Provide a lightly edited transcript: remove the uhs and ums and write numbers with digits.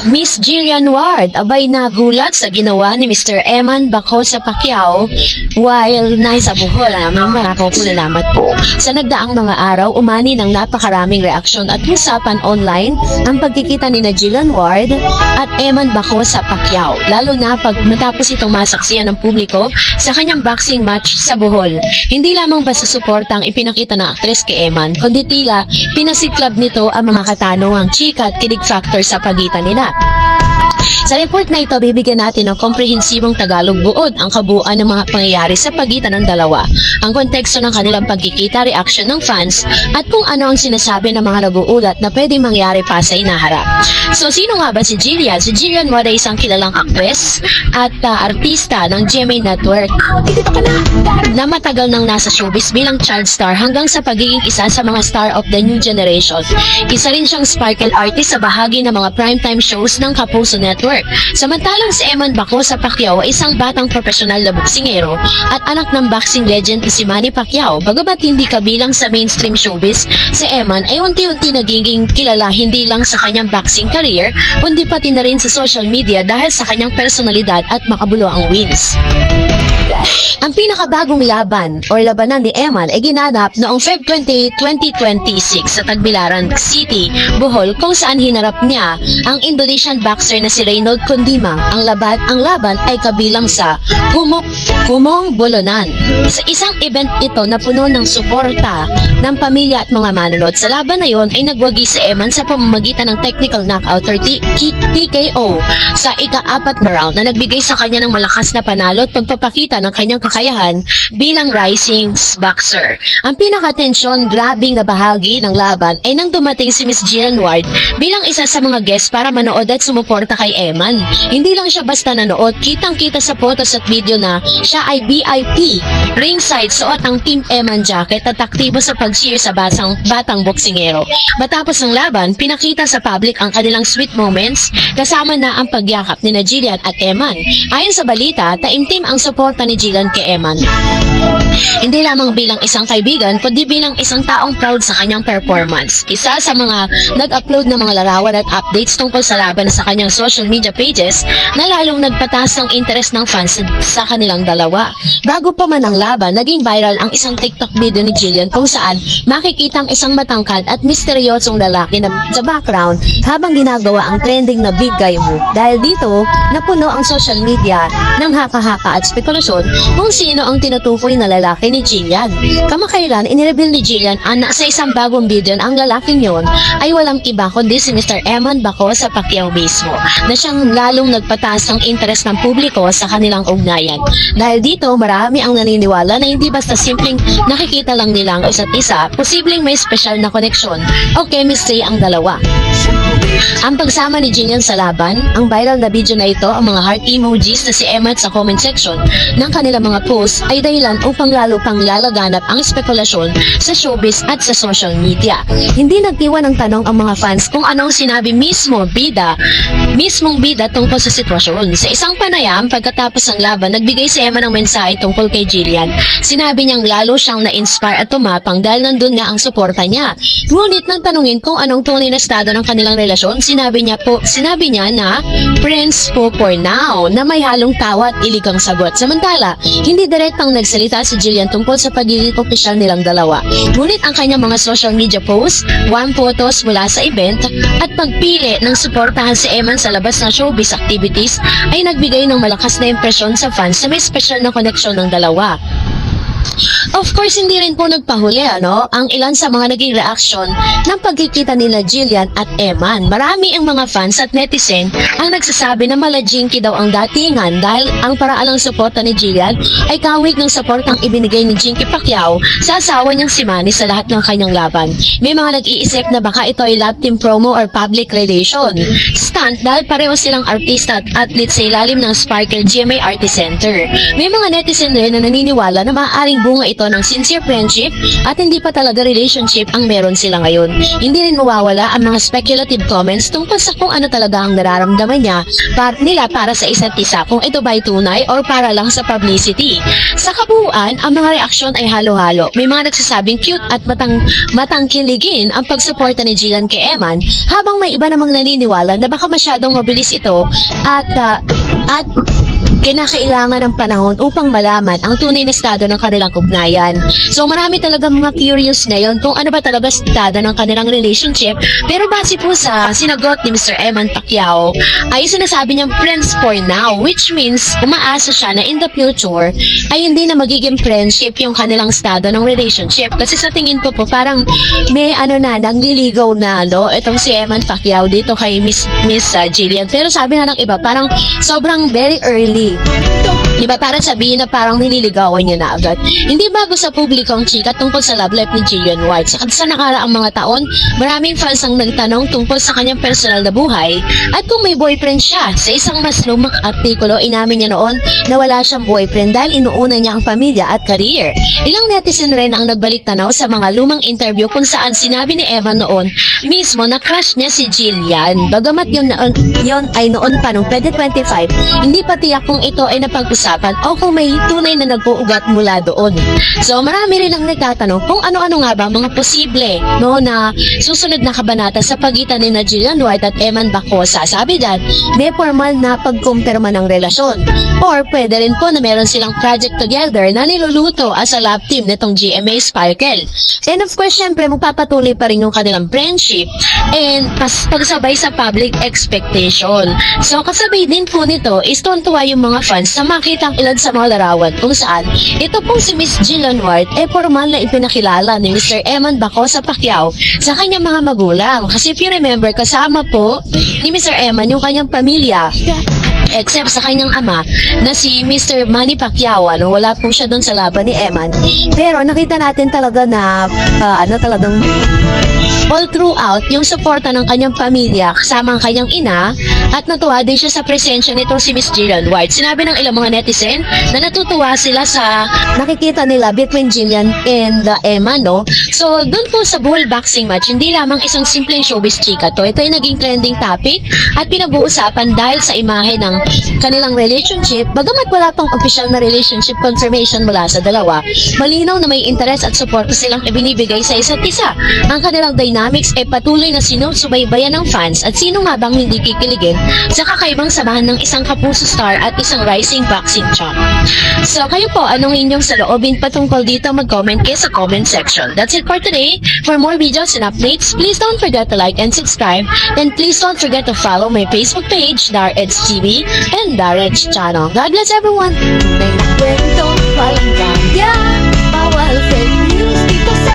Miss Jillian Ward, abay nagulat sa ginawa ni Mr. Eman Bacosa Pacquiao while nasa Bohol. Salamat po. Sa nagdaang mga araw, umani ng napakaraming reaksyon at usapan online ang pagkikita ni Jillian Ward at Eman Bacosa Pacquiao. Lalo na pag matapos itong masaksiyan ng publiko sa kanyang boxing match sa Bohol. Hindi lamang basta suporta ang ipinakita ng aktres kay Eman, kundi tila pinasiklab nito ang mga katanungang chika at kilig factor sa pagitan nila. Sa report na ito, bibigyan natin ng komprehensibong Tagalog buod ang kabuuan ng mga pangyayari sa pagitan ng dalawa, ang konteksto ng kanilang pagkikita, reaction ng fans, at kung ano ang sinasabi ng mga nag-uulat na pwedeng mangyari pa sa inaharap. So, sino nga ba si Jillian? Si Jillian Ward ay isang kilalang actress at artista ng GMA Network na matagal nang nasa showbiz bilang child star hanggang sa pagiging isa sa mga star of the new generation. Isa rin siyang sparkle artist sa bahagi ng mga primetime shows ng Kapuso Network. Samantalang si Eman Bacosa Pacquiao ay isang batang profesional na boksingero at anak ng boxing legend na si Manny Pacquiao. Bagamat hindi kabilang sa mainstream showbiz, si Eman ay unti-unti nagiging kilala hindi lang sa kanyang boxing career, kundi pati na rin sa social media dahil sa kanyang personalidad at makabuluhang wins. Ang pinakabagong laban o labanan ni Eman ay ginanap noong Feb 20, 2026 sa Tagbilaran City, Bohol, kung saan hinarap niya ang Indonesian boxer na si Reynold Kundimang. Ang laban ay kabilang sa Kumong Bolonan. Sa isang event ito na puno ng suporta ng pamilya at mga manunod. Sa laban na yon ay nagwagi si Eman sa pamamagitan ng technical knockout or TKO sa ika-4 na round na nagbigay sa kanya ng malakas na panalo at pagpapakita ng kanyang kakayahan bilang rising boxer. Ang pinaka-tensyon, grabing na bahagi ng laban ay nang dumating si Miss Jillian Ward bilang isa sa mga guest para manood at sumuporta kay Eman. Hindi lang siya basta nanood, kitang-kita sa photos at video na siya ay VIP. Ringside, suot ang Team Eman jacket at aktibo sa pag-cheer sa batang boksingero. Matapos ng laban, pinakita sa public ang kanilang sweet moments kasama na ang pagyakap ni Jillian at Eman. Ayon sa balita, taimtim ang suporta ni Jillian kay Eman. Hindi lamang bilang isang kaibigan, kundi bilang isang taong proud sa kanyang performance. Isa sa mga nag-upload ng mga larawan at updates tungkol sa laban sa kanyang social media pages na lalong nagpataas ng interest ng fans sa kanilang dalawa. Bago pa man ang laban, naging viral ang isang TikTok video ni Jillian kung saan makikita ang isang matangkad at misteryosong lalaki na sa background habang ginagawa ang trending na big guy move. Dahil dito, napuno ang social media ng haka-haka at spekulasyon kung sino ang tinutukoy na lalaki ni Jillian. Kamakailan, inireveal ni Jillian na sa isang bagong video ang lalaking yon ay walang iba kundi si Mr. Eman Bacosa Pacquiao mismo, na siyang lalong nagpataas ng interest ng publiko sa kanilang ugnayan. Dahil dito, marami ang naniniwala na hindi basta simpleng nakikita lang nila ang isa't isa, posibleng may special na koneksyon o chemistry ang dalawa. Ang pagsama ni Jillian sa laban, ang viral na video na ito, ang mga heart emojis na si Emma sa comment section ng kanilang mga posts ay dahilan upang lalo pang lalaganap ang spekulasyon sa showbiz at sa social media. Hindi nagtiwan ng tanong ang mga fans kung anong sinabi mismong bida tungkol sa sitwasyon. Sa isang panayam, pagkatapos ng laban, nagbigay si Emma ng mensahe tungkol kay Jillian. Sinabi niyang lalo siyang na-inspire at tumapang dahil nandun nga ang suporta niya. Ngunit nang tanungin kung anong tunay na estado ng kanilang relasyon, sinabi niya na friends po for now, na may halong tawa at iligang sagot. Samantala, hindi direktang nagsalita si Jillian tungkol sa pagiging opisyal nilang dalawa. Ngunit ang kanyang mga social media posts, photos mula sa event at pagpili ng suportahan si Eman sa labas ng showbiz activities ay nagbigay ng malakas na impresyon sa fans na may special na koneksyon ng dalawa. Of course, hindi rin po nagpahuli ang ilan sa mga naging reaksyon ng pagkikita nila Jillian at Eman. Marami ang mga fans at netizen ang nagsasabi na malajinki daw ang datingan dahil ang paraalang suporta ni Jillian ay kawig ng suportang ibinigay ni Jinky Pacquiao sa asawa niyang si Manny sa lahat ng kanyang laban. May mga nag-iisip na baka ito ay love team promo or public relation stunt dahil pareho silang artista at athlete sa ilalim ng Sparkle GMA Artist Center. May mga netizen rin na naniniwala na maaaring bunga ito ito ng sincere friendship at hindi pa talaga relationship ang meron sila ngayon. Hindi rin mawawala ang mga speculative comments tungkol sa kung ano talaga ang nararamdaman niya nila para sa isa't isa, kung ito ba'y tunay or para lang sa publicity. Sa kabuuan, ang mga reaksyon ay halo-halo. May mga nagsasabing cute at matangkiligin ang pagsuporta ni Jillian kay Eman, habang may iba namang naniniwala na baka masyadong mabilis ito at kinakailangan ng panahon upang malaman ang tunay na estado ng kanilang ugnayan. So marami talaga mga curious ngayon kung ano ba talaga estado ng kanilang relationship, pero base po sa sinagot ni Mr. Eman Pacquiao ay sinasabi niyang friends for now, which means umaasa siya na in the future ay hindi na magiging friendship yung kanilang estado ng relationship, kasi sa tingin ko po parang may nangliligaw na itong si Eman Pacquiao dito kay Miss Jillian, pero sabi nga ng iba parang sobrang very early. Diba, parang sabihin na parang nililigawan niya na agad. Hindi bago sa publiko ang chika tungkol sa love life ni Jillian White. Sa nakaraang mga taon, maraming fans ang nagtanong tungkol sa kanyang personal na buhay at kung may boyfriend siya. Sa isang mas lumang artikulo, inamin niya noon na wala siyang boyfriend dahil inuuna niya ang pamilya at career. Ilang netizen rin ang nagbalik tanaw sa mga lumang interview kung saan sinabi ni Evan noon mismo na crush niya si Jillian. Bagamat yun ay noon pa noong 2025, hindi pa tiyak kung ito ay napag-usapan o kung may tunay na nag-uugat mula doon. So marami rin ang nagtatanong kung ano-ano nga ba mga posible na susunod na kabanata sa pagitan ni Jillian White at Eman Bacosa. Sabi dyan, may formal na pagkumpirma ng relasyon, or pwede rin po na meron silang project together na niluluto as a love team nitong GMA Sparkle. And of course, syempre magpapatuloy pa rin yung kanilang friendship and pagsabay sa public expectation. So kasabay din po nito is tuwan-tuwa yung mga fans na makita ang ilan sa mga larawan kung saan ito pong si Miss Jillian White ay formal na ipinakilala ni Mr. Eman Bacosa Pacquiao sa kanyang mga magulang. Kasi if you remember, kasama po ni Mr. Eman yung kanyang pamilya, except sa kanyang ama na si Mr. Manny Pacquiao. Wala po siya doon sa laban ni Eman. Pero nakita natin talaga na talagang all throughout yung suporta ng kanyang pamilya kasama ang kanyang ina, at natuwa din siya sa presensya nito si Miss Jillian White. Sinabi ng ilang mga netizen na natutuwa sila sa nakikita nila between Jillian and Eman, So doon po sa bull boxing match, hindi lamang isang simpleng showbiz chika to. Ito ay naging trending topic at pinag-uusapan dahil sa imahe ng kanilang relationship. Bagamat wala pang official na relationship confirmation mula sa dalawa, malinaw na may interes at support silang ibinibigay sa isa't isa. Ang kanilang dynamics ay patuloy na sinusubaybayan ng fans, at sino nga bang hindi kikiligin sa kakaibang samahan ng isang kapuso star at isang rising boxing champ. So kayo po, anong inyong saloobin patungkol dito? Mag-comment kayo sa comment section. That's it for today. For more videos and updates, please don't forget to like and subscribe, and please don't forget to follow my Facebook page, Dareds TV and Dareds Channel. God bless everyone. May kwento, walang gaya, bawal fake news dito sa